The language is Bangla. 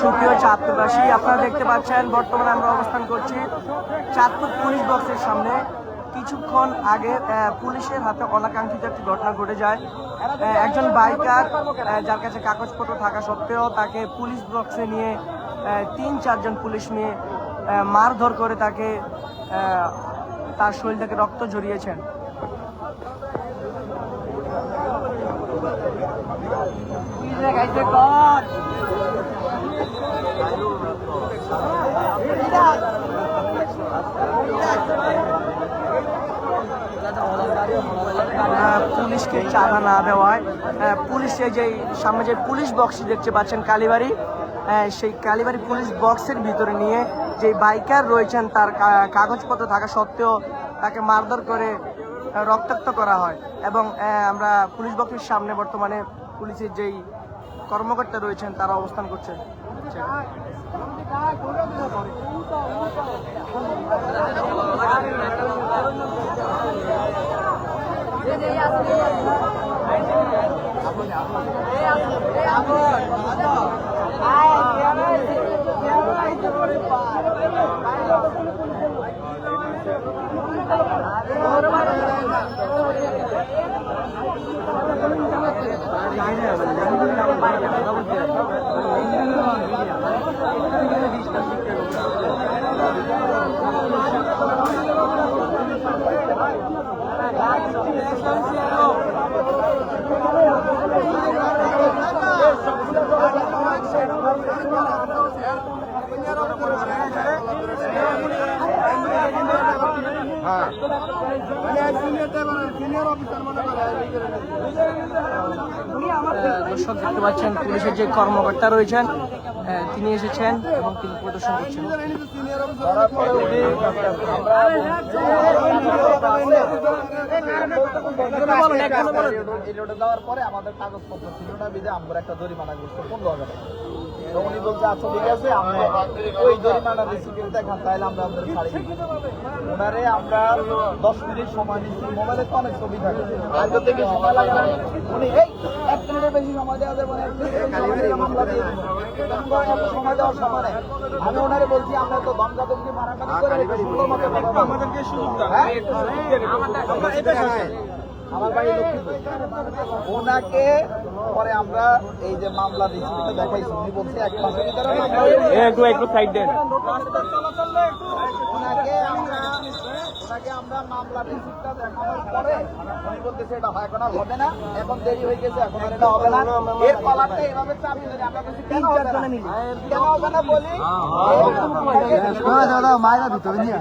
সুপ্রিয় চাঁদপুরবাসী, আপনারা দেখতে পাচ্ছেন বর্তমানে আমরা অবস্থান করছি চাঁদপুর পুলিশ বক্সের সামনে। কিছুক্ষণ আগে পুলিশের হাতে অনাকাঙ্ক্ষিত একটি ঘটনা ঘটে যায়। একজন বাইকার যার কাছে কাগজপত্র থাকা সত্ত্বেও তাকে পুলিশ বক্সে নিয়ে ৩-৪ জন পুলিশ নিয়ে মারধর করে তাকে তার শরীর থেকে রক্ত ঝরিয়েছেন। পুলিশকে চাঁদা না দেওয়ায় পুলিশে যে সামনে যে পুলিশ বক্সটি দেখতে পাচ্ছেন কালীবাড়ি, সেই কালীবাড়ি পুলিশ বক্সের ভিতরে নিয়ে যে বাইকার রয়েছেন তার কাগজপত্র থাকা সত্ত্বেও তাকে মারধর করে রক্তাক্ত করা হয়। এবং আমরা পুলিশ বক্সের সামনে বর্তমানে পুলিশের যেই কর্মকর্তা রয়েছেন তারা অবস্থান করছেন। দর্শক দেখতে পাচ্ছেন পুলিশের যে কর্মকর্তা রয়েছেন তিনি এসেছেন এবং তিনি প্রদর্শন করছেন। দেওয়ার পরে আমাদের কাগজপত্র ছিল না, বিধে আমরা একটা জরিমানা করছি 15,000 টাকা। তো উনি বলছে আচ্ছা ঠিক আছে, আমরা ওই জরিমানা রিসিপ্ট দেখান, তাহলে আমরা আপনাদের ছাড়ি দিই। ওনারে আমরা 10 মিনিট সময় নিচ্ছি, মোবাইলে তো অনেক ছবি থাকে, আগে থেকে সময় লাগে না। উনি এই 1 মিনিটের বেশি সময় দেওয়া যাবে না, মামলা দিয়ে সময় দেওয়ার সময় নেই। আমি ওনারে বলছি আমরা তো দমকাদমকি মারামারি করে সুন্দর মতো আমাদেরকে আমার বাড়ি লক্ষ্মীপুর। ওনাকে পরে আমরা এই যে মামলা রিসিপ্টটা দেখাইছি, উনি বলছে 1 মাসের ভিতরে একটু সাইড দেন। ওনাকে আমরা মামলা রিসিপ্টটা দেখানোর পরে উনি বলতেছে এটা হয় এখন আর হবে না, এখন দেরি হয়ে গেছে, এখন আর এটা হবে না। এর পালাটা এইভাবে চাবি ধরে আমরা বলছি কেন হবে না, কেন হবে না বলি মায়েরা ভিতরে নিয়ে